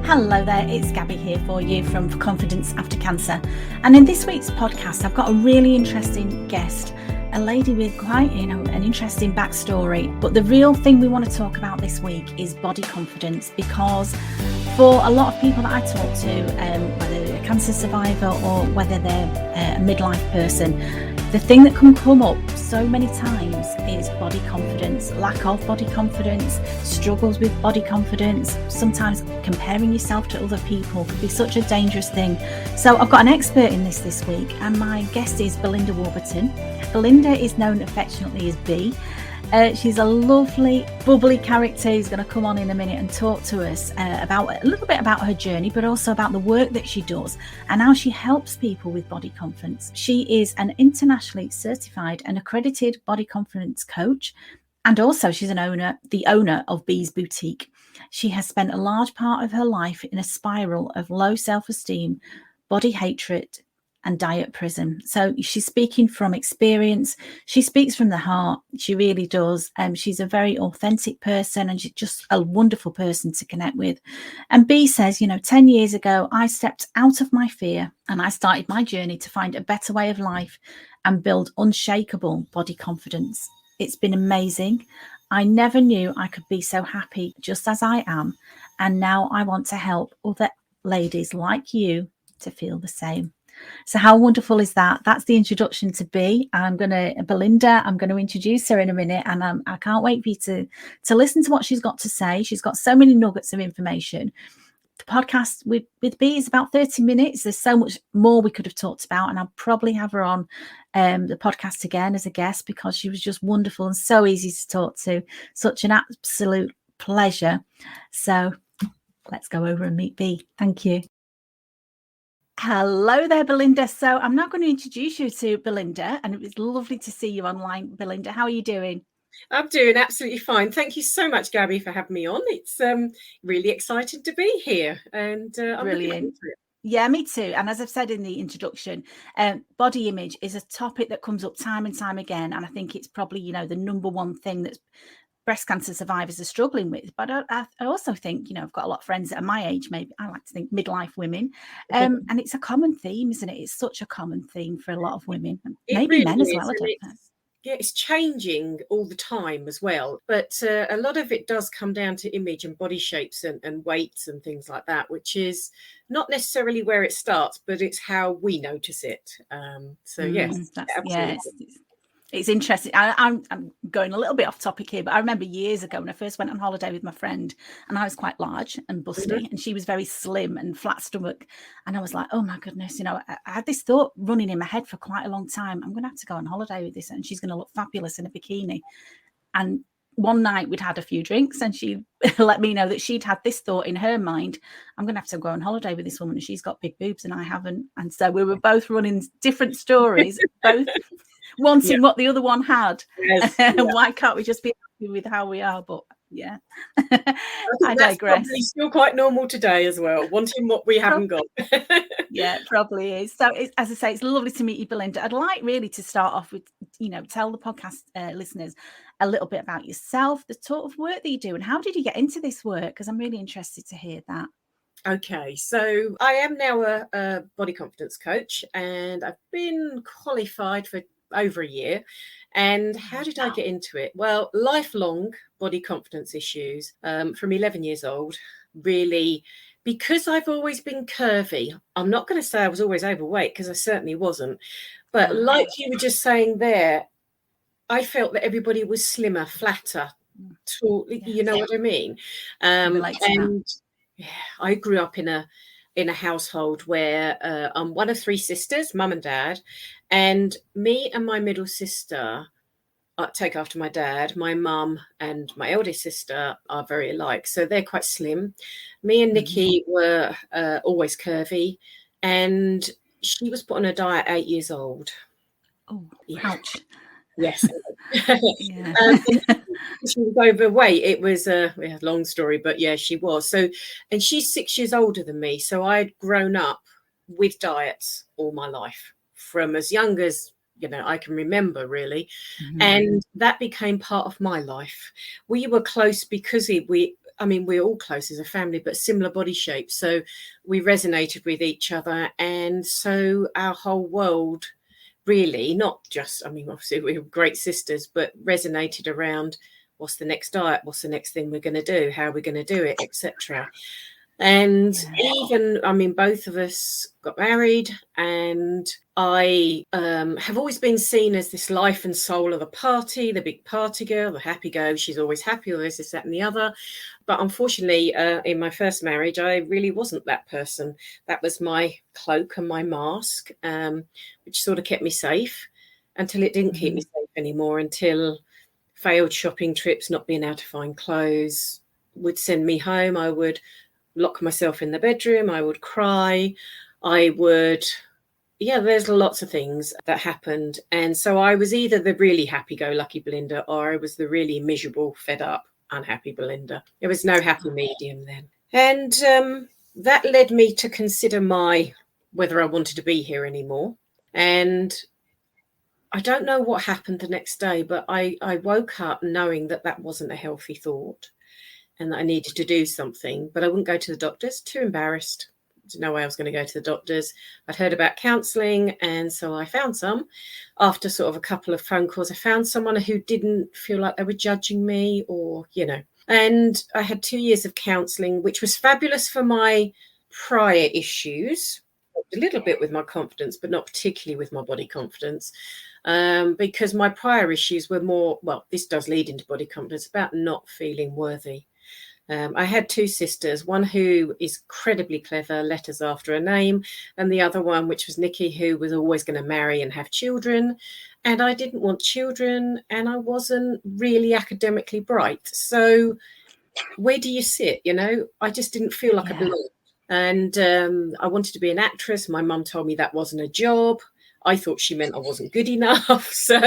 Hello there, it's Gabby here for you from Confidence After Cancer. And in this week's podcast, I've got a really interesting guest, a lady with quite, an interesting backstory. But the real thing we want to talk about this week is body confidence, because for a lot of people that I talk to, whether they're a cancer survivor or whether they're a midlife person, the thing that can come up so many times is body confidence, lack of body confidence, struggles with body confidence. Sometimes comparing yourself to other people can be such a dangerous thing. So I've got an expert in this week, and my guest is Belinda Warburton. Belinda is known affectionately as B. She's a lovely, bubbly character who's going to come on in a minute and talk to us about a little bit about her journey, but also about the work that she does and how she helps people with body confidence. She is an internationally certified and accredited body confidence coach, and also she's the owner of B's Boutique. She has spent a large part of her life in a spiral of low self-esteem, body hatred, and diet prison. So she's speaking from experience. She speaks from the heart. She really does. She's a very authentic person, and she's just a wonderful person to connect with. And B says, 10 years ago, I stepped out of my fear and I started my journey to find a better way of life and build unshakable body confidence. It's been amazing. I never knew I could be so happy just as I am. And now I want to help other ladies like you to feel the same. So how wonderful is that? That's the introduction to B. Belinda, I'm going to introduce her in a minute, and I can't wait for you to listen to what she's got to say. She's got so many nuggets of information. The podcast with B is about 30 minutes. There's so much more we could have talked about, and I'll probably have her on the podcast again as a guest, because she was just wonderful and so easy to talk to. Such an absolute pleasure. So let's go over and meet B. Thank you. Hello there, Belinda. So I'm now going to introduce you to Belinda, and it was lovely to see you online, Belinda. How are you doing? I'm doing absolutely fine. Thank you so much, Gabby, for having me on. It's really exciting to be here, and I'm looking forward to it. Yeah, me too. And as I've said in the introduction, body image is a topic that comes up time and time again. And I think it's probably, the number one thing that breast cancer survivors are struggling with. But I also think, I've got a lot of friends that are my age, maybe I like to think midlife women. And it's a common theme, isn't it? It's such a common theme for a lot of women, maybe really men as well. I don't know. Yeah, it's changing all the time as well. But a lot of it does come down to image and body shapes and weights and things like that, which is not necessarily where it starts, but it's how we notice it. Yes, absolutely. It's interesting. I'm going a little bit off topic here, but I remember years ago when I first went on holiday with my friend, and I was quite large and busty, and she was very slim and flat stomach. And I was like, oh my goodness, I had this thought running in my head for quite a long time. I'm going to have to go on holiday with this, and she's going to look fabulous in a bikini. And one night we'd had a few drinks, and she let me know that she'd had this thought in her mind: I'm going to have to go on holiday with this woman, and she's got big boobs and I haven't. And so we were both running different stories, both wanting what the other one had. Yes, Why can't we just be happy with how we are? But yeah, I digress. Probably still quite normal today as well, wanting what we haven't got. Yeah, it probably is. So as I say, it's lovely to meet you, Belinda. I'd like really to start off with, tell the podcast listeners a little bit about yourself, the sort of work that you do, and how did you get into this work? Because I'm really interested to hear that. Okay, so I am now a body confidence coach, and I've been qualified for over a year. And how did I get into it? Well, lifelong body confidence issues from 11 years old, really, because I've always been curvy. I'm not going to say I was always overweight, because I certainly wasn't. But like you were just saying there, I felt that everybody was slimmer, flatter, tall, you know what I mean? I grew up in a household where I'm one of three sisters, mum and dad, and me and my middle sister take after my dad. My mum and my eldest sister are very alike, so they're quite slim. Me and Nikki were always curvy, and she was put on a diet at 8 years old. Oh, ouch. Yes. She was overweight. It was a long story, but yeah, she was. So, and she's 6 years older than me. So I'd grown up with diets all my life, from as young as, I can remember, really. And that became part of my life. We were close because I mean, we're all close as a family, but similar body shapes. So we resonated with each other. And so our whole world really, not just, I mean, obviously we were great sisters, but resonated around what's the next diet, what's the next thing we're going to do, how are we going to do it, etc. And even, I mean, both of us got married, and I have always been seen as this life and soul of the party, the big party girl, the happy go. She's always happy, always this, that, and the other. But unfortunately, in my first marriage, I really wasn't that person. That was my cloak and my mask, which sort of kept me safe until it didn't keep me safe anymore, until failed shopping trips, not being able to find clothes, would send me home. I would lock myself in the bedroom. I would cry. I would, there's lots of things that happened. And so I was either the really happy-go-lucky Belinda, or I was the really miserable, fed up, unhappy Belinda. There was no happy medium then. And that led me to consider whether I wanted to be here anymore. And I don't know what happened the next day, but I woke up knowing that wasn't a healthy thought, and that I needed to do something, but I wouldn't go to the doctors, too embarrassed. There's no way I was going to go to the doctors. I'd heard about counselling, and so I found some. After sort of a couple of phone calls, I found someone who didn't feel like they were judging me, or, And I had 2 years of counselling, which was fabulous for my prior issues, a little bit with my confidence, but not particularly with my body confidence. Because my prior issues were more, this does lead into body confidence, about not feeling worthy. I had two sisters, one who is incredibly clever, letters after her name, and the other one, which was Nikki, who was always going to marry and have children. And I didn't want children, and I wasn't really academically bright. So where do you sit? I just didn't feel like I belonged. And I wanted to be an actress. My mum told me that wasn't a job. I thought she meant I wasn't good enough. So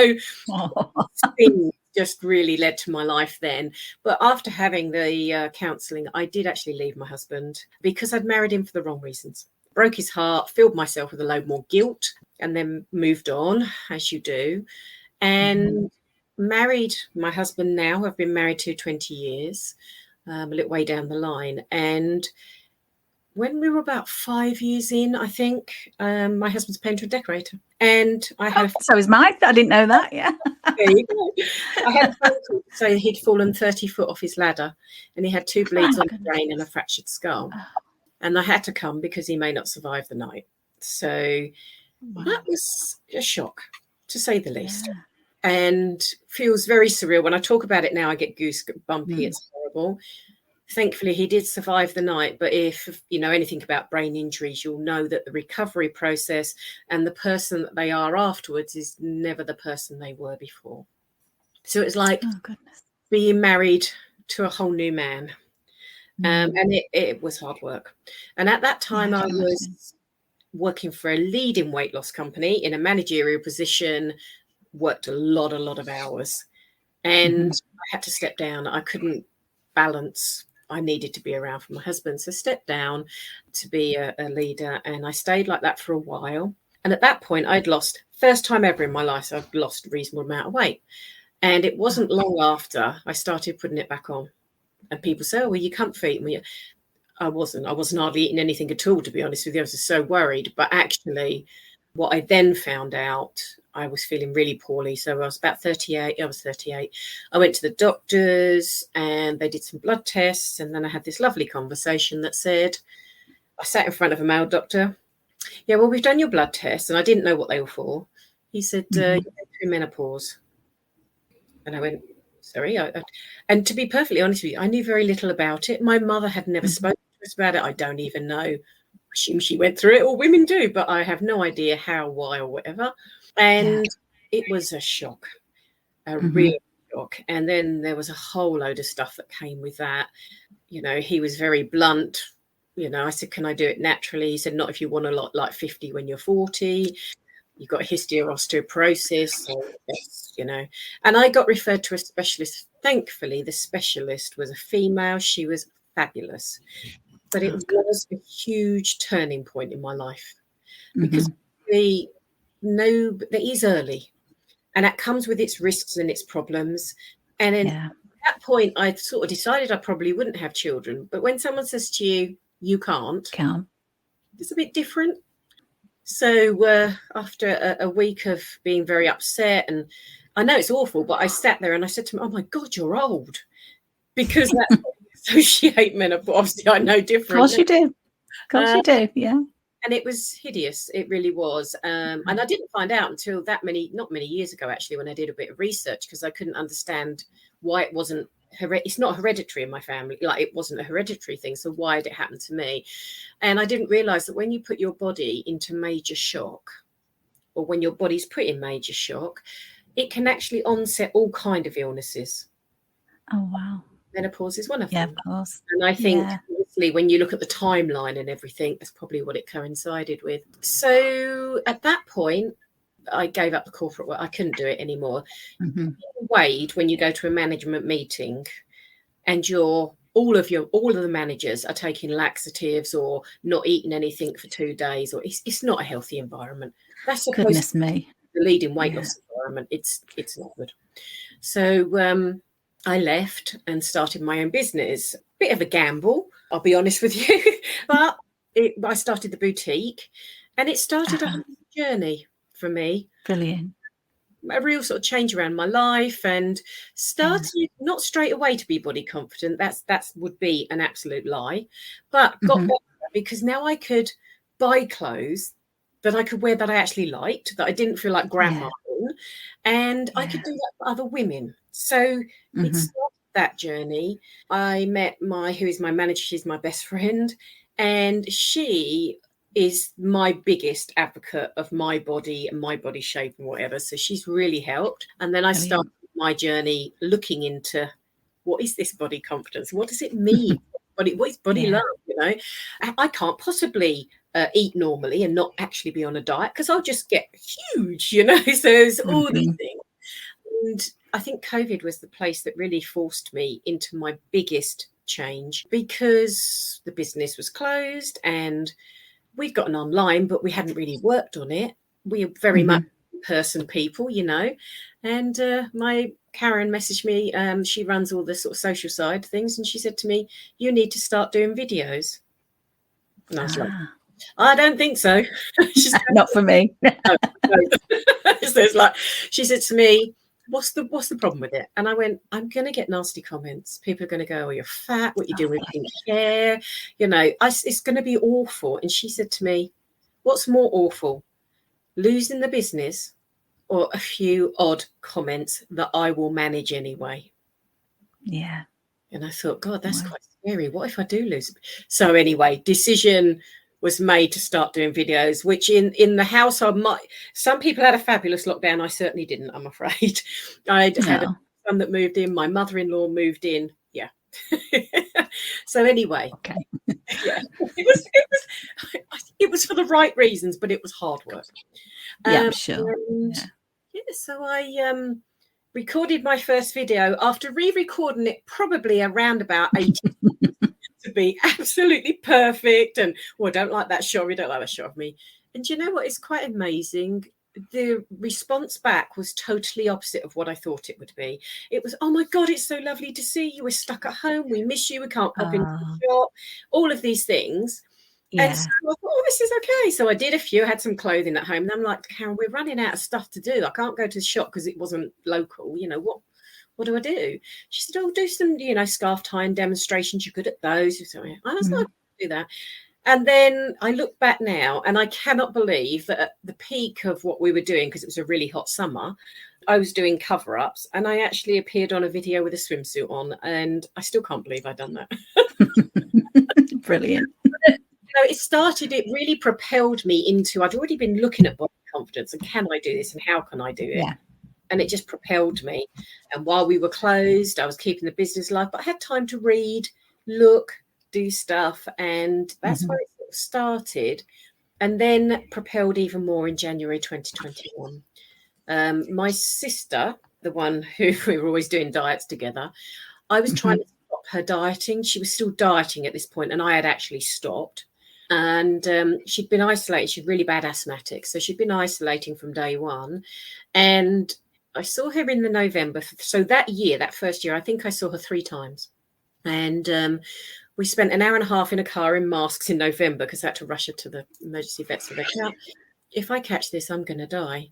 things just really led to my life then. But after having the counselling, I did actually leave my husband because I'd married him for the wrong reasons. Broke his heart, filled myself with a load more guilt, and then moved on, as you do. And married my husband now. I've been married to 20 years, a little way down the line. And when we were about 5 years in, I think, my husband's a painter and decorator. And I had so is mine. I didn't know that. Yeah. There you go. I had a phone call to say he'd fallen 30 foot off his ladder, and he had 2 bleeds on the brain and a fractured skull. And I had to come because he may not survive the night. So that was a shock, to say the least. Yeah. And feels very surreal. When I talk about it now, I get goosebumpy. It's horrible. Thankfully, he did survive the night. But if you know anything about brain injuries, you'll know that the recovery process and the person that they are afterwards is never the person they were before. So it's like being married to a whole new man. And it was hard work. And at that time, I was working for a leading weight loss company in a managerial position, worked a lot of hours. And I had to step down. I couldn't balance. I needed to be around for my husband. So stepped down to be a leader. And I stayed like that for a while. And at that point, I'd lost, first time ever in my life, so I'd lost a reasonable amount of weight. And it wasn't long after I started putting it back on. And people say, oh, well, you comfy. Well, I wasn't hardly eating anything at all, to be honest with you. I was just so worried. But actually, what I then found out, I was feeling really poorly. So I was about 38. I was 38. I went to the doctors and they did some blood tests. And then I had this lovely conversation that said, I sat in front of a male doctor. Yeah, well, we've done your blood tests. And I didn't know what they were for. He said, you're going through menopause. And I went, sorry. And to be perfectly honest with you, I knew very little about it. My mother had never spoken to us about it. I don't even know. I assume she went through it, or women do, but I have no idea how, why, or whatever. And it was a shock, a real shock. And then there was a whole load of stuff that came with that. You know, he was very blunt. You know, I said, can I do it naturally? He said, not if you want a lot like 50 when you're 40. You've got a history of osteoporosis, so yes, you know. And I got referred to a specialist. Thankfully, the specialist was a female. She was fabulous. But it was a huge turning point in my life because that is early. And that comes with its risks and its problems. And then that point, I sort of decided I probably wouldn't have children. But when someone says to you, you can't, it's a bit different. So after a week of being very upset, and I know it's awful, but I sat there and I said to him, oh my God, you're old. Because that's what I associate menopause. Obviously, I know different. Of course you do. Of course you do, yeah. And it was hideous. It really was. And I didn't find out until not many years ago, actually, when I did a bit of research, because I couldn't understand why it wasn't. It's not hereditary in my family. Like, it wasn't a hereditary thing. So why did it happen to me? And I didn't realize that when you put your body into major shock, or when your body's put in major shock, it can actually onset all kind of illnesses. Oh, wow. Menopause is one of them. Yeah, of course. And I think, obviously, when you look at the timeline and everything, that's probably what it coincided with. So at that point, I gave up the corporate work. I couldn't do it anymore. Weighed when you go to a management meeting and all of the managers are taking laxatives or not eating anything for 2 days, or it's not a healthy environment. That's supposed to be the leading weight loss environment. It's not good. So I left and started my own business. Bit of a gamble, I'll be honest with you, but I started the boutique, and it started a journey for me. Brilliant. A real sort of change around my life, and started not straight away to be body confident. That would be an absolute lie, but got better because now I could buy clothes that I could wear that I actually liked, that I didn't feel like grandma in, and I could do that for other women. So it started that journey. I met who is my manager. She's my best friend, and she is my biggest advocate of my body and my body shape and whatever. So she's really helped. And then I started my journey looking into, what is this body confidence? What does it mean? What is body love? You know, I can't possibly eat normally and not actually be on a diet, because I'll just get huge, you know. So there's all these things. And I think COVID was the place that really forced me into my biggest change, because the business was closed and we'd gotten online, but we hadn't really worked on it. We are very much in-person people, you know. And my Karen messaged me. She runs all the sort of social side things, and she said to me, "You need to start doing videos." And I was like, "I don't think so." She said, not for me. No. So it's like, she said to me, What's the problem with it? And I went, I'm going to get nasty comments. People are going to go, oh, you're fat. What you doing with pink hair? You know, it's going to be awful. And she said to me, what's more awful, losing the business or a few odd comments that I will manage anyway? Yeah. And I thought, God, that's quite scary. What if I do lose? So anyway, decision was made to start doing videos, which in the household, some people had a fabulous lockdown. I certainly didn't, I'm afraid. I had a son that moved in. My mother-in-law moved in. Yeah. So anyway, yeah, it was for the right reasons, but it was hard work. Yeah, I'm sure. So I recorded my first video after re-recording it probably around about 80 to be absolutely perfect. And, I don't like that shot. We don't like that shot of me. And you know what? It's quite amazing. The response back was totally opposite of what I thought it would be. It was, oh my God, it's so lovely to see you. We're stuck at home. We miss you. We can't pop into the shop. All of these things. Yeah. And so I thought, oh, this is okay. So I did a few, had some clothing at home. And I'm like, Karen, we're running out of stuff to do. I can't go to the shop because it wasn't local. You know, what do I do? She said, oh, do some, scarf tying demonstrations. You're good at those. I was like, do that. And then I look back now and I cannot believe that at the peak of what we were doing, because it was a really hot summer, I was doing cover-ups and I actually appeared on a video with a swimsuit on, and I still can't believe I'd done that. Brilliant. It really propelled me into, I'd already been looking at body confidence and can I do this and how can I do it? Yeah. And it just propelled me. And while we were closed, I was keeping the business alive, but I had time to read, look, do stuff. And that's where it sort of started. And then propelled even more in January 2021. My sister, the one who we were always doing diets together, I was trying to stop her dieting. She was still dieting at this point, and I had actually stopped. And she'd been isolated. She'd really bad asthmatic. So she'd been isolating from day one. And I saw her in the November. So that year, that first year, I think I saw her 3 times. And we spent an hour and a half in a car in masks in November because I had to rush her to the emergency vet. So they said, if I catch this, I'm going to die.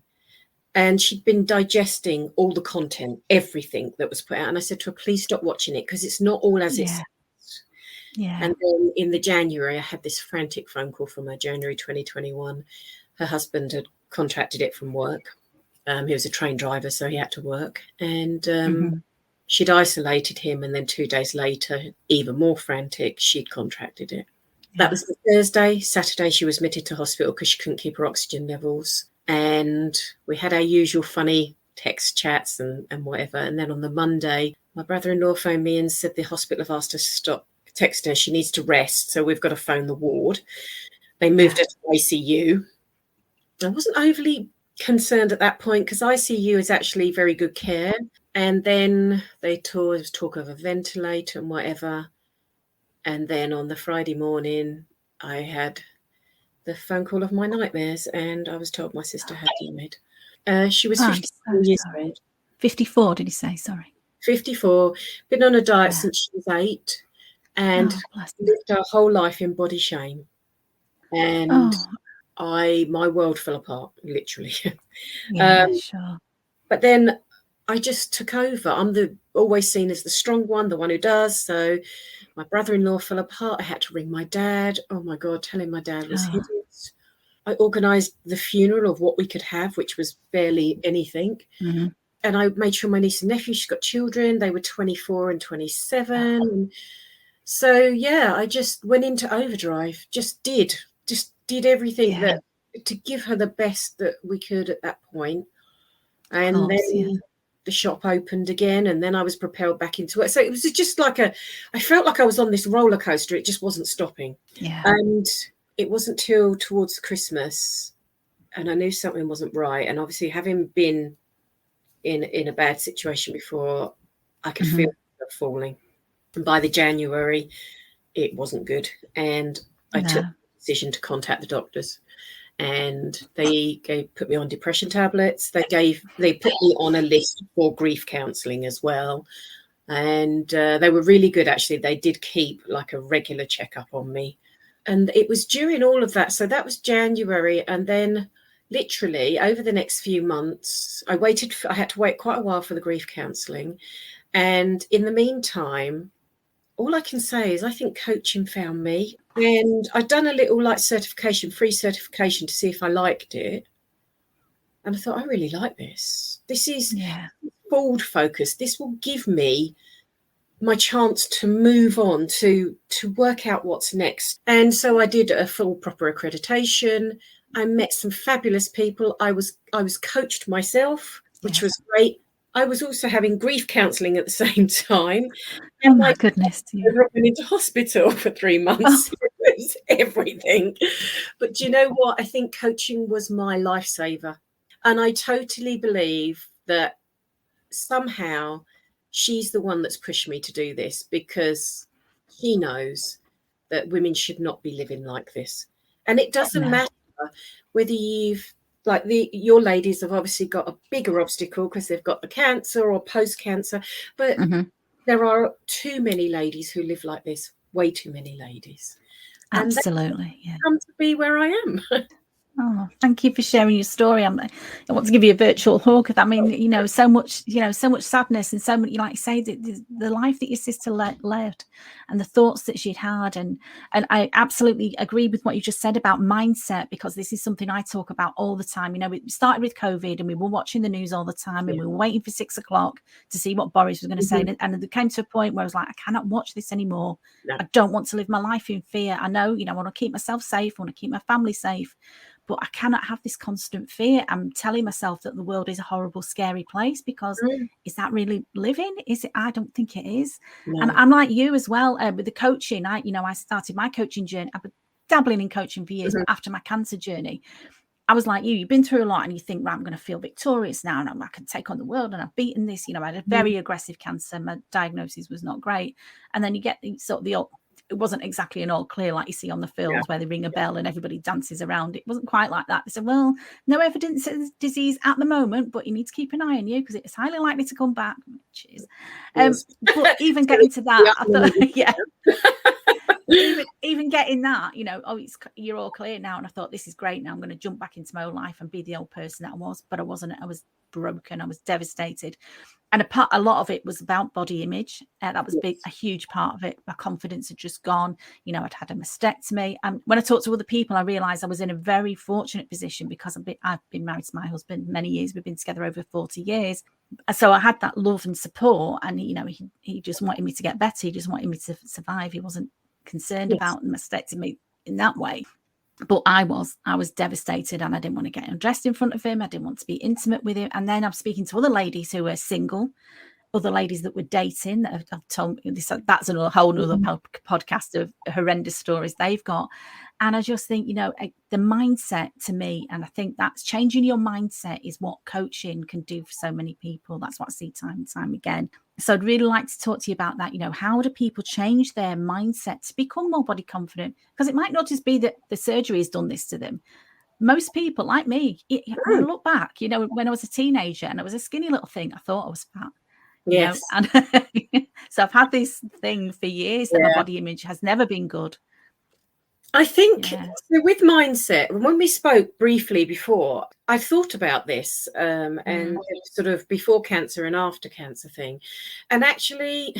And she'd been digesting all the content, everything that was put out. And I said to her, please stop watching it because it's not all as it sounds. Yeah. And then in the January, I had this frantic phone call from her, January 2021. Her husband had contracted it from work. He was a train driver, so he had to work. And she'd isolated him. And then 2 days later, even more frantic, she'd contracted it. Yeah. That was the Thursday. Saturday, she was admitted to hospital because she couldn't keep her oxygen levels. And we had our usual funny text chats and whatever. And then on the Monday, my brother-in-law phoned me and said the hospital have asked us to stop texting her. She needs to rest, so we've got to phone the ward. They moved her to ICU. I wasn't overly concerned at that point because ICU is actually very good care. And then they talk of a ventilator and whatever. And then on the Friday morning, I had the phone call of my nightmares, and I was told my sister had died. She was 54 years old. 54, did you say? Sorry. 54, been on a diet since she was 8, and lived her whole life in body shame. And my world fell apart, literally. Sure. But then I just took over. I'm always seen as the strong one, the one who does. So my brother-in-law fell apart. I had to ring my dad. Oh my God, telling my dad was hideous. I organised the funeral of what we could have, which was barely anything. Mm-hmm. And I made sure my niece and nephew, she's got children. They were 24 and 27. And so, yeah, I just went into overdrive, just did everything that to give her the best that we could at that point. And then the shop opened again, and then I was propelled back into it. So it was just like I felt like I was on this roller coaster. It just wasn't stopping. Yeah. And it wasn't till towards Christmas, and I knew something wasn't right. And obviously, having been in a bad situation before, I could feel it falling. And by the January, it wasn't good. And I took the decision to contact the doctors. And they put me on depression tablets. They put me on a list for grief counselling as well. And they were really good, actually. They did keep like a regular checkup on me. And it was during all of that. So that was January. And then literally over the next few months, I had to wait quite a while for the grief counselling. And in the meantime, all I can say is I think coaching found me. And I'd done a little free certification to see if I liked it. And I thought, I really like this. This is forward focus. This will give me my chance to move on, to work out what's next. And so I did a full proper accreditation. I met some fabulous people. I was coached myself, which was great. I was also having grief counselling at the same time. And my goodness. I went into hospital for 3 months. It was everything. But do you know what? I think coaching was my lifesaver. And I totally believe that somehow she's the one that's pushed me to do this, because she knows that women should not be living like this. And it doesn't matter whether your ladies have obviously got a bigger obstacle because they've got the cancer or post-cancer, but there are too many ladies who live like this, way too many ladies. Absolutely. And come to be where I am. Oh, thank you for sharing your story. I want to give you a virtual hug. I mean, so much sadness and so many, like you say, the life that your sister led and the thoughts that she'd had. And I absolutely agree with what you just said about mindset, because this is something I talk about all the time. It started with COVID and we were watching the news all the time and we were waiting for 6 o'clock to see what Boris was going to say. And it came to a point where I was like, I cannot watch this anymore. No. I don't want to live my life in fear. I know, I want to keep myself safe. I want to keep my family safe. But I cannot have this constant fear. I'm telling myself that the world is a horrible, scary place, because is that really living? Is it? I don't think it is. No. And I'm like you as well with the coaching. I started my coaching journey. I've been dabbling in coaching for years, but after my cancer journey, I was like you've been through a lot and you think, right, I'm going to feel victorious now and I can take on the world and I've beaten this. I had a very aggressive cancer. My diagnosis was not great. And then you get the it wasn't exactly an all clear like you see on the films where they ring a bell and everybody dances around. It wasn't quite like that. They said, well, no evidence of disease at the moment, but you need to keep an eye on you because it's highly likely to come back. Cheers. But even getting to that, I thought, yeah. even getting that, you know, you're all clear now. And I thought, this is great. Now I'm going to jump back into my own life and be the old person that I was. But I wasn't. I was broken. I was devastated. And a lot of it was about body image. That was a huge part of it. My confidence had just gone. You know, I'd had a mastectomy. And when I talked to other people, I realized I was in a very fortunate position because I've been married to my husband many years. We've been together over 40 years. So I had that love and support. And, you know, he just wanted me to get better. He just wanted me to survive. He wasn't concerned about mastectomy in that way. But I was devastated, and I didn't want to get undressed in front of him. I didn't want to be intimate with him. And then I'm speaking to other ladies who were single, other ladies that were dating that have told me this. That's a whole other podcast of horrendous stories they've got. And I just think, you know, the mindset to me, and I think that's changing your mindset is what coaching can do for so many people. That's what I see time and time again. So I'd really like to talk to you about that. You know, how do people change their mindset to become more body confident? Because it might not just be that the surgery has done this to them. Most people, like me, when I look back, you know, when I was a teenager and I was a skinny little thing, I thought I was fat. Yes. You know? And so I've had this thing for years that my body image has never been good. I think so with mindset, when we spoke briefly before, I thought about this and sort of before cancer and after cancer thing. And actually,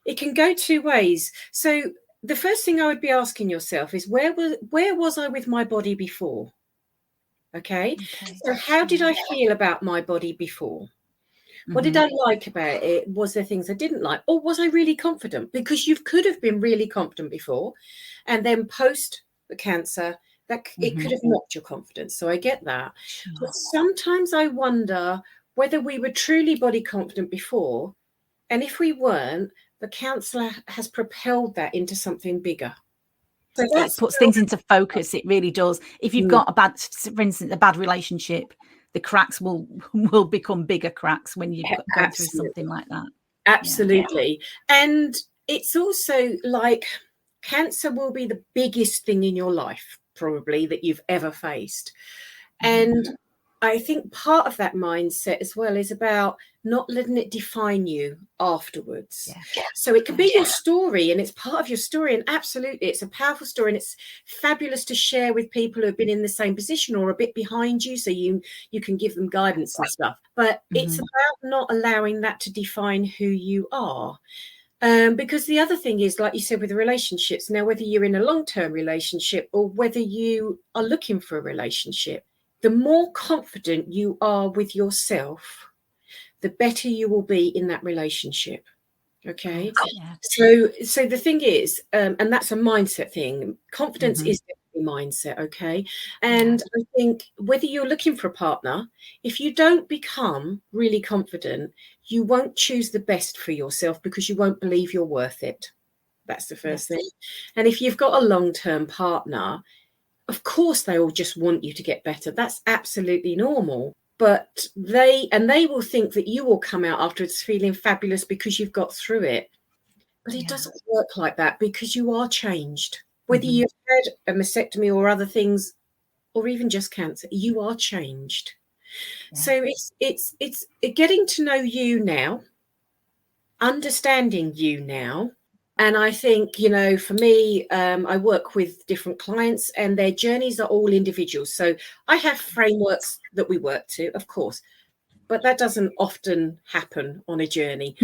it can go two ways. So the first thing I would be asking yourself is where was I with my body before? Okay. So how did I feel about my body before? What did I like about it? Was there things I didn't like? Or was I really confident? Because you could have been really confident before, and then post the cancer, that it could have knocked your confidence. So I get that. But sometimes I wonder whether we were truly body confident before, and if we weren't, the cancer has propelled that into something bigger. So it puts things into focus. It really does. If you've got for instance, a bad relationship, the cracks will become bigger cracks when you go through something like that. Absolutely. Yeah. And it's also like cancer will be the biggest thing in your life, probably, that you've ever faced. And I think part of that mindset as well is about not letting it define you afterwards. So it can be your story, and it's part of your story. And absolutely, it's a powerful story, and it's fabulous to share with people who have been in the same position or a bit behind you, so you can give them guidance and stuff. But it's about not allowing that to define who you are. Because the other thing is, like you said, with the relationships, now, whether you're in a long-term relationship or whether you are looking for a relationship, the more confident you are with yourself, the better you will be in that relationship. Okay. So the thing is, and that's a mindset thing. Confidence is definitely mindset. Okay. And I think whether you're looking for a partner, if you don't become really confident, you won't choose the best for yourself because you won't believe you're worth it. That's the first thing. And if you've got a long-term partner, of course, they all just want you to get better. That's absolutely normal. But they will think that you will come out afterwards feeling fabulous because you've got through it. But it doesn't work like that, because you are changed. Whether you've had a mastectomy or other things, or even just cancer, you are changed. So it's getting to know you now, understanding you now. And I think, you know, for me, I work with different clients and their journeys are all individual. So I have frameworks that we work to, of course, but that doesn't often happen on a journey.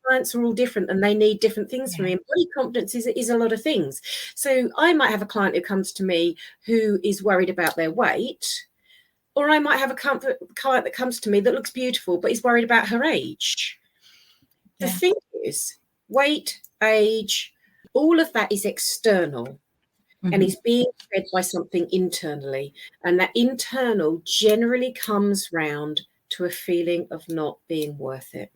Clients are all different and they need different things from me. And body confidence is a lot of things. So I might have a client who comes to me who is worried about their weight, or I might have a client that comes to me that looks beautiful but is worried about her age. The thing is, weight, age, all of that is external and is being fed by something internally. And that internal generally comes round to a feeling of not being worth it.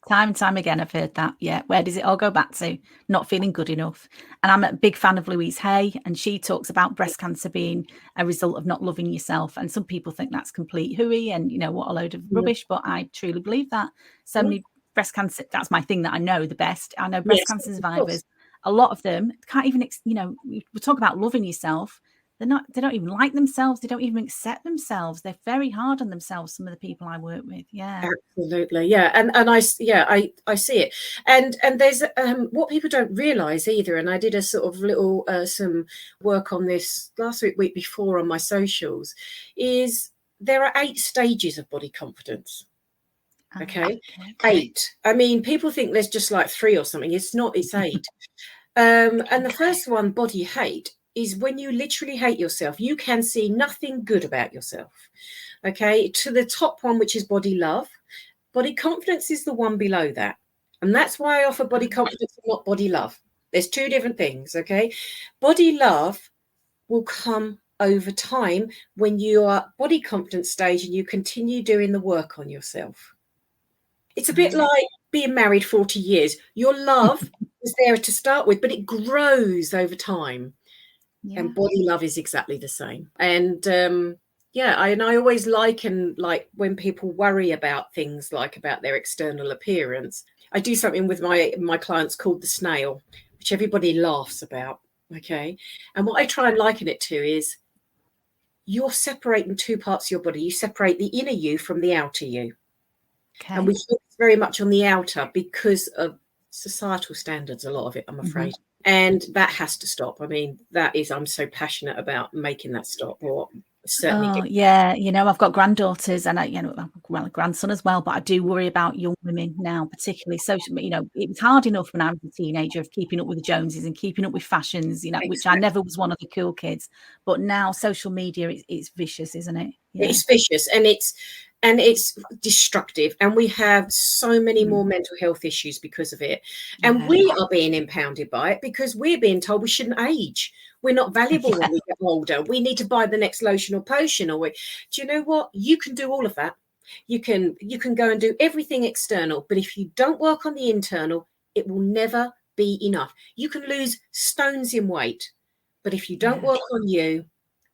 Time and time again, I've heard that. Yeah. Where does it all go back to? Not feeling good enough. And I'm a big fan of Louise Hay, and she talks about breast cancer being a result of not loving yourself. And some people think that's complete hooey and, you know, what a load of rubbish. But I truly believe that. So many breast cancer, that's my thing that I know the best. I know breast cancer survivors a lot of them can't even, we talk about loving yourself. They don't even like themselves. They don't even accept themselves. They're very hard on themselves, some of the people I work with. Yeah. Absolutely. Yeah. And I see it. And there's what people don't realize either. And I did a sort of little some work on this last week before on my socials, is there are 8 stages of body confidence. Okay. 8. I mean, people think there's just like 3 or something. It's not, it's 8. And the first one, body hate, is when you literally hate yourself. You can see nothing good about yourself. Okay, to the top one, which is body love. Body confidence is the one below that. And that's why I offer body confidence and not body love. There's 2 different things, okay? Body love will come over time when you are at body confidence stage and you continue doing the work on yourself. It's a bit like being married 40 years. Your love is there to start with, but it grows over time. Yeah. And body love is exactly the same. And I always liken, like, when people worry about things like about their external appearance, I do something with my clients called the snail, which everybody laughs about. Okay. And what I try and liken it to is you're separating 2 parts of your body. You separate the inner you from the outer you. Okay. And we focus very much on the outer because of societal standards, a lot of it, I'm afraid. Mm-hmm. And that has to stop. I mean, I'm so passionate about making that stop. Or certainly. I've got granddaughters and a grandson as well, but I do worry about young women now, particularly social. It was hard enough when I was a teenager of keeping up with the Joneses and keeping up with fashions, exactly. Which I never was one of the cool kids. But now social media, it's vicious, isn't it? Yeah. It's vicious, and it's destructive, and we have so many more mental health issues because of it. And we are being impounded by it because we're being told we shouldn't age. We're not valuable when we get older. We need to buy the next lotion or potion. Do you know what? You can do all of that. You can go and do everything external, but if you don't work on the internal, it will never be enough. You can lose stones in weight, but if you don't work on you,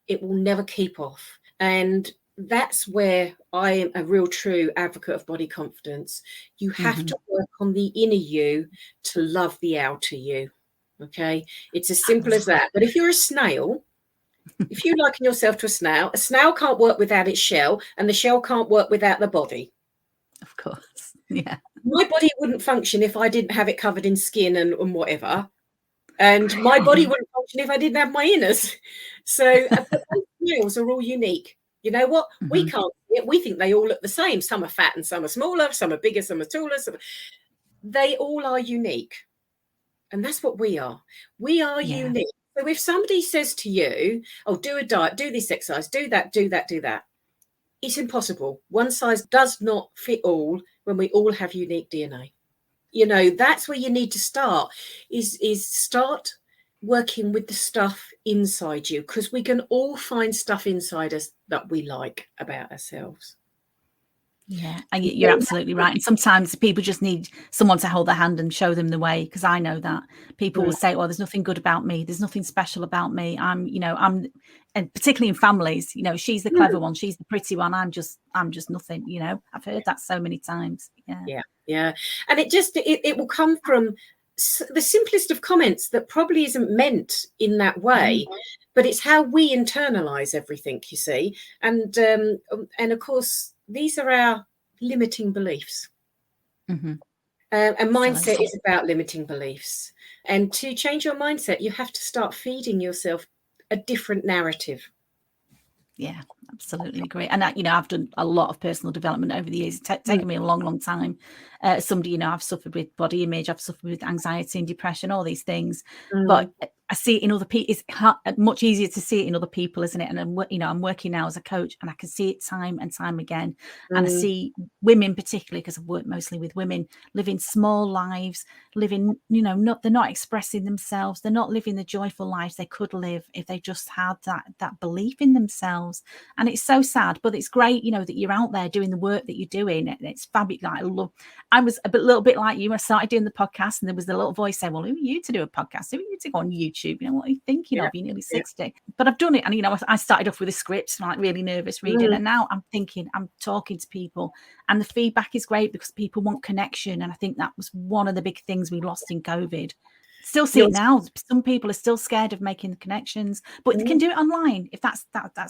it will never keep off. And that's where I am a real true advocate of body confidence. You have to work on the inner you to love the outer you. Okay, it's as simple as that. But if you're a snail, if you liken yourself to a snail can't work without its shell, and the shell can't work without the body. Of course, yeah. My body wouldn't function if I didn't have it covered in skin and whatever. And my body wouldn't function if I didn't have my inners. So snails are all unique. You know what? We can't see it. We think they all look the same. Some are fat and some are smaller. Some are bigger, some are taller. They all are unique. And that's what we are. We are unique. So if somebody says to you, oh, do a diet, do this exercise, do that, it's impossible. One size does not fit all when we all have unique DNA. That's where you need to start, is start working with the stuff inside you, because we can all find stuff inside us that we like about ourselves. Yeah, and you're absolutely right. And sometimes people just need someone to hold their hand and show them the way, because I know that people will say, well, there's nothing good about me, there's nothing special about me, I'm and particularly in families, she's the clever one, she's the pretty one, I'm just nothing. I've heard that so many times. Yeah. And it will come from the simplest of comments that probably isn't meant in that way, but it's how we internalize everything, you see. And of course, these are our limiting beliefs. And mindset is about limiting beliefs. And to change your mindset, you have to start feeding yourself a different narrative. Yeah, absolutely agree. And I've done a lot of personal development over the years. It's taken me a long time. Somebody, I've suffered with body image, I've suffered with anxiety and depression, all these things. But I see it in other people. It's much easier to see it in other people, isn't it? And I'm working now as a coach, and I can see it time and time again. And I see women, particularly because I've worked mostly with women, living small lives, living, they're not expressing themselves, they're not living the joyful lives they could live if they just had that belief in themselves. And it's so sad, but it's great, that you're out there doing the work that you're doing. It's fabulous. I was a little bit like you. I started doing the podcast, and there was the little voice saying, well, who are you to do a podcast? Who are you to go on YouTube? What are you thinking of? You're nearly 60. But I've done it. And, I started off with a script, like really nervous reading. And now I'm thinking, I'm talking to people, and the feedback is great because people want connection. And I think that was one of the big things we lost in COVID. Still see it now. Some people are still scared of making the connections, but they can do it online if that's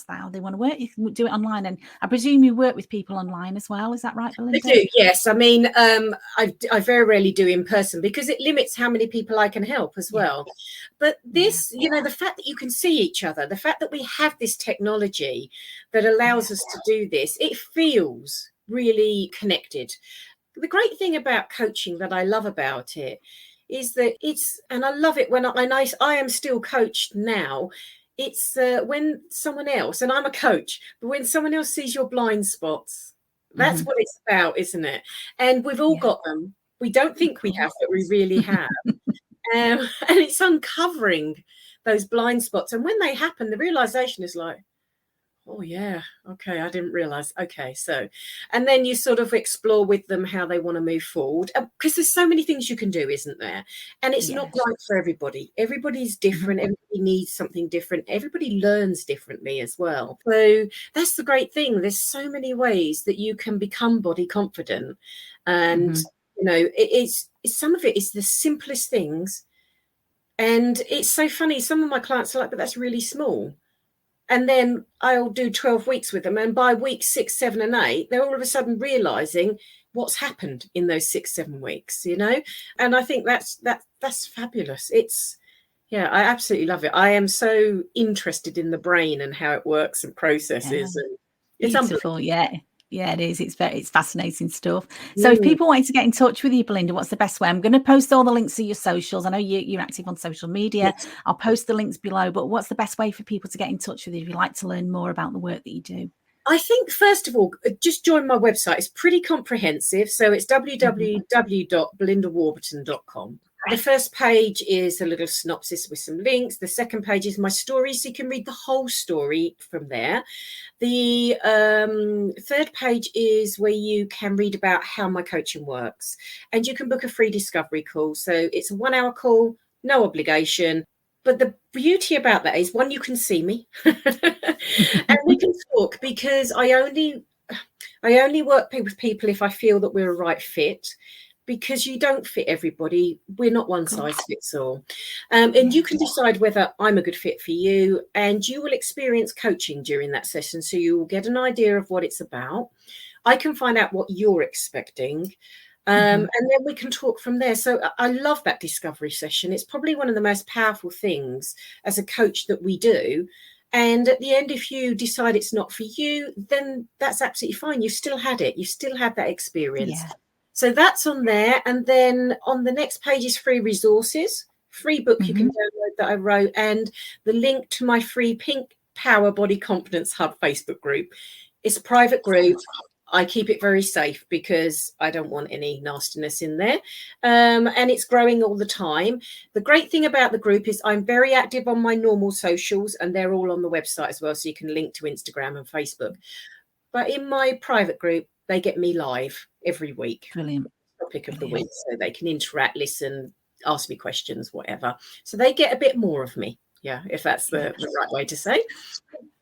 how they want to work. You can do it online, and I presume you work with people online as well. Is that right, Belinda? I do, yes. I mean, I very rarely do in person because it limits how many people I can help as well. But this, you know, the fact that you can see each other, the fact that we have this technology that allows us to do this, it feels really connected. The great thing about coaching that I love about it is that and I love it when I am still coached now. It's when someone else, and I'm a coach, but when someone else sees your blind spots, that's what it's about, isn't it? And we've all got them. We don't think we have, but we really have. And it's uncovering those blind spots. And when they happen, the realization is like, oh yeah, okay, I didn't realize. Okay, so, and then you sort of explore with them how they want to move forward, because there's so many things you can do, isn't there? And it's not right for everybody. Everybody's different. Everybody needs something different. Everybody learns differently as well. So that's the great thing. There's so many ways that you can become body confident, and you know, it's some of it is the simplest things. And it's so funny. Some of my clients are like, but that's really small. And then I'll do 12 weeks with them. And by week 6, 7, and 8, they're all of a sudden realizing what's happened in those 6, 7 weeks, you know? And I think that's fabulous. I absolutely love it. I am so interested in the brain and how it works and processes. And it's beautiful. Yeah, it is. It's fascinating stuff. So if people wanted to get in touch with you, Belinda, what's the best way? I'm going to post all the links to your socials. I know you're active on social media. Yes. I'll post the links below, but what's the best way for people to get in touch with you if you'd like to learn more about the work that you do? I think, first of all, just join my website. It's pretty comprehensive. So it's www.belindawarburton.com. The first page is a little synopsis with some links. The second page is my story, so you can read the whole story from there. The third page is where you can read about how my coaching works. And you can book a free discovery call. So it's a 1-hour call, no obligation. But the beauty about that is, one, you can see me and we can talk, because I only work with people if I feel that we're a right fit, because you don't fit everybody. We're not one size fits all. And you can decide whether I'm a good fit for you, and you will experience coaching during that session. So you will get an idea of what it's about. I can find out what you're expecting. And then we can talk from there. So I love that discovery session. It's probably one of the most powerful things as a coach that we do. And at the end, if you decide it's not for you, then that's absolutely fine. You've still had it. You've still had that experience. Yeah. So that's on there. And then on the next page is free resources, free book you can download that I wrote, and the link to my free Pink Power Body Confidence Hub Facebook group. It's a private group. I keep it very safe because I don't want any nastiness in there. And it's growing all the time. The great thing about the group is I'm very active on my normal socials, and they're all on the website as well. So you can link to Instagram and Facebook. But in my private group, they get me live every week. Brilliant. Topic of the week. So they can interact, listen, ask me questions, whatever. So they get a bit more of me. Yeah, if that's the right way to say.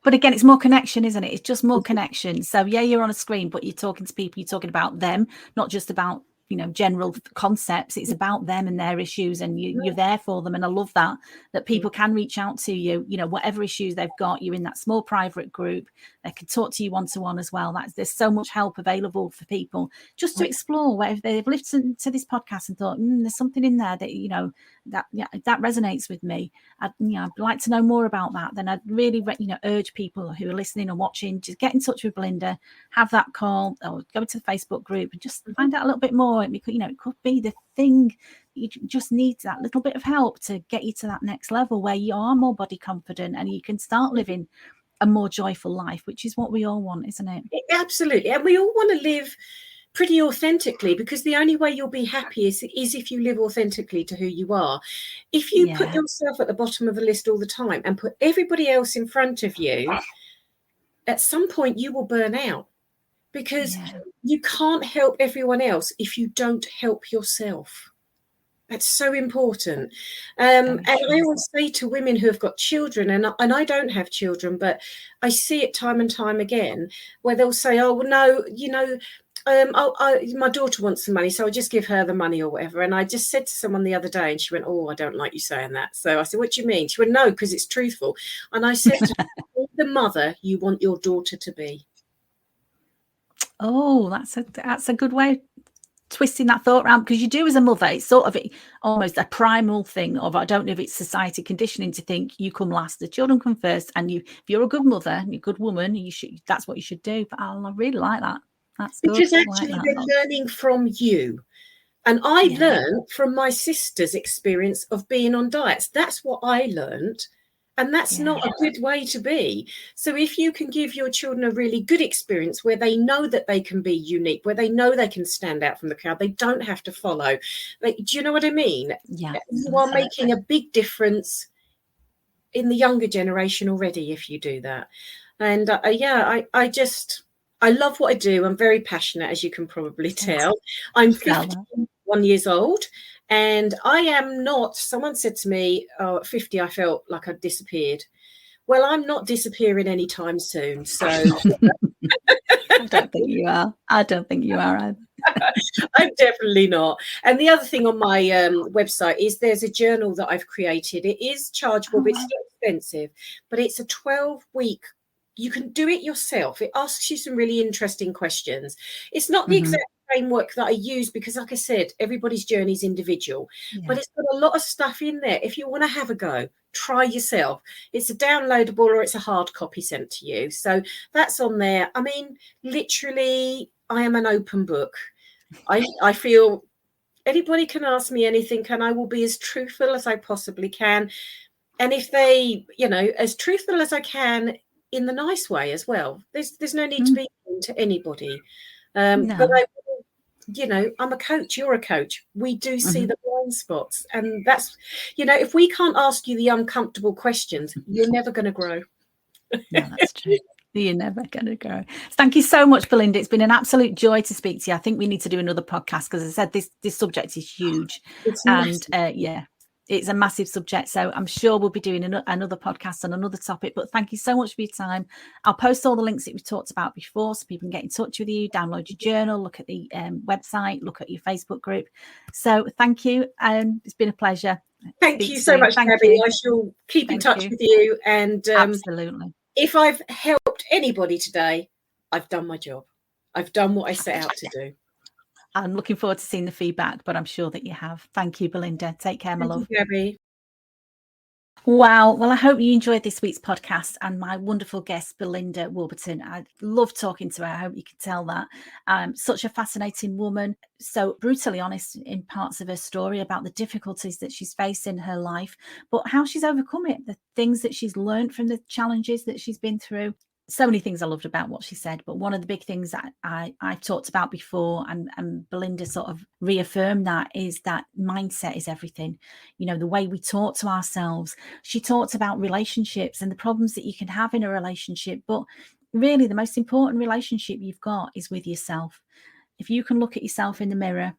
But again, it's more connection, isn't it? It's just more connection. So yeah, you're on a screen, but you're talking to people, you're talking about them, not just about, you know, general concepts. It's about them and their issues, and you're there for them. And I love that people can reach out to you, you know, whatever issues they've got. You're in that small private group. They can talk to you one-to-one as well. There's so much help available for people just to explore. Where if they've listened to this podcast and thought, there's something in there that, you know, that resonates with me. I'd like to know more about that. Then I'd really, urge people who are listening and watching, just get in touch with Belinda, have that call, or go to the Facebook group and just find out a little bit more. Because, it could be the thing. You just need that little bit of help to get you to that next level where you are more body confident and you can start living a more joyful life, which is what we all want, isn't it? Absolutely. And we all want to live pretty authentically, because the only way you'll be happy is if you live authentically to who you are. If you put yourself at the bottom of the list all the time and put everybody else in front of you, at some point you will burn out, because you can't help everyone else if you don't help yourself. That's so important. And I always say to women who have got children, and I don't have children, but I see it time and time again, where they'll say, oh, no, My daughter wants some money, so I'll just give her the money or whatever. And I just said to someone the other day, and she went, "Oh, I don't like you saying that." So I said, "What do you mean?" She went, "No, because it's truthful." And I said to her, "The mother you want your daughter to be." Oh, that's a good way of twisting that thought around, because you do as a mother. It's sort of almost a primal thing of, I don't know if it's society conditioning to think you come last, the children come first, and if you're a good mother, you're a good woman, that's what you should do. But I really like that. That's good. Because actually they're learning from you. And I learned from my sister's experience of being on diets. That's what I learned. And that's not a good way to be. So if you can give your children a really good experience where they know that they can be unique, where they know they can stand out from the crowd, they don't have to follow. Like, do you know what I mean? Yeah. You are making a big difference in the younger generation already if you do that. And I love what I do. I'm very passionate, as you can probably tell. I'm 51 years old. And I am not, someone said to me, oh, at 50, I felt like I'd disappeared. Well, I'm not disappearing anytime soon. So I don't think you are. I don't think you are either. I'm definitely not. And the other thing on my website is there's a journal that I've created. It is chargeable, but it's still expensive. But it's a 12-week. You can do it yourself. It asks you some really interesting questions. It's not the exact framework that I use because, like I said, everybody's journey is individual. But it's got a lot of stuff in there. If you want to have a go, try yourself. It's a downloadable or it's a hard copy sent to you. So that's on there. I mean, literally, I am an open book. I feel anybody can ask me anything and I will be as truthful as I possibly can. And if they, as truthful as I can in the nice way as well. There's no need to be mean to anybody. But I'm a coach, you're a coach. We do see the blind spots. And that's, if we can't ask you the uncomfortable questions, you're never going to grow. No, that's true. You're never going to grow. Thank you so much, Belinda. It's been an absolute joy to speak to you. I think we need to do another podcast because, as I said, this subject is huge. It's a massive subject. So I'm sure we'll be doing another podcast on another topic. But thank you so much for your time. I'll post all the links that we talked about before so people can get in touch with you, download your journal, look at the website, look at your Facebook group. So thank you. It's been a pleasure. Thank you so much, Gabby. I shall keep in touch with you. And absolutely. If I've helped anybody today, I've done my job. I've done what I set out to do. I'm looking forward to seeing the feedback, but I'm sure that you have. Thank you, Belinda. Take care, my love. Thank you, Gabby. Wow. Well, I hope you enjoyed this week's podcast and my wonderful guest, Belinda Warburton. I love talking to her. I hope you can tell that. Such a fascinating woman, so brutally honest in parts of her story about the difficulties that she's faced in her life, but how she's overcome it, the things that she's learned from the challenges that she's been through. So many things I loved about what she said, but one of the big things that I've talked about before, and Belinda sort of reaffirmed that, is that mindset is everything. The way we talk to ourselves. She talked about relationships and the problems that you can have in a relationship, but really the most important relationship you've got is with yourself. If you can look at yourself in the mirror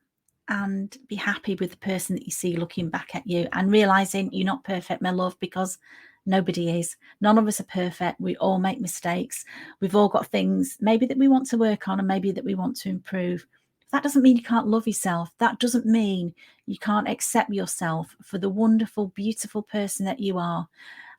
and be happy with the person that you see looking back at you and realizing you're not perfect, my love, because nobody is. None of us are perfect. We all make mistakes. We've all got things maybe that we want to work on and maybe that we want to improve. That doesn't mean you can't love yourself. That doesn't mean you can't accept yourself for the wonderful, beautiful person that you are.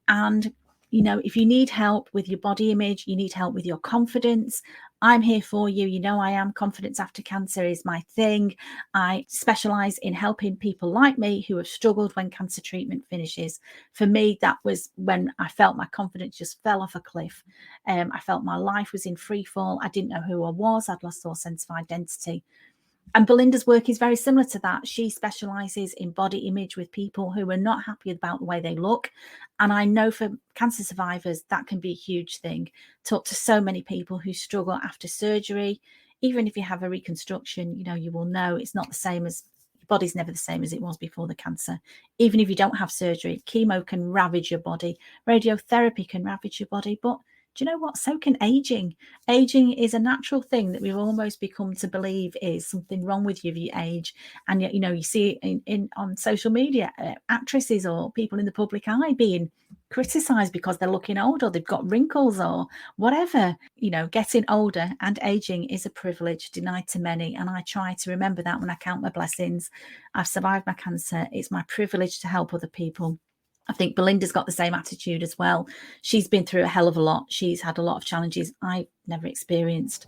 And if you need help with your body image, you need help with your confidence, I'm here for you. I am. Confidence After Cancer is my thing. I specialize in helping people like me who have struggled when cancer treatment finishes. For me, that was when I felt my confidence just fell off a cliff. I felt my life was in free fall. I didn't know who I was. I'd lost all sense of identity. And Belinda's work is very similar to that. She specializes in body image with people who are not happy about the way they look. And I know for cancer survivors, that can be a huge thing. Talk to so many people who struggle after surgery. Even if you have a reconstruction, you will know it's not the same as, your body's never the same as it was before the cancer. Even if you don't have surgery, chemo can ravage your body. Radiotherapy can ravage your body. But do you know what? So can aging. Aging is a natural thing that we've almost become to believe is something wrong with you if you age. And yet, you see it on social media, actresses or people in the public eye being criticised because they're looking old or they've got wrinkles or whatever. You know, getting older and aging is a privilege denied to many. And I try to remember that when I count my blessings. I've survived my cancer. It's my privilege to help other people. I think Belinda's got the same attitude as well. She's been through a hell of a lot. She's had a lot of challenges I've never experienced.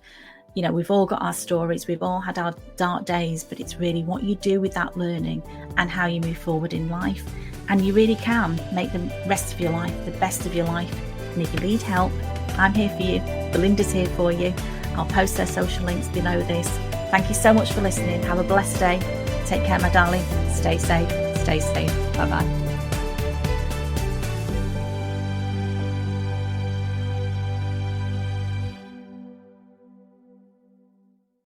You know, we've all got our stories, we've all had our dark days, but it's really what you do with that learning and how you move forward in life. And you really can make the rest of your life the best of your life. And if you need help, I'm here for you. Belinda's here for you. I'll post her social links below this. Thank you so much for listening. Have a blessed day. Take care, my darling. Stay safe. Stay safe. Bye-bye.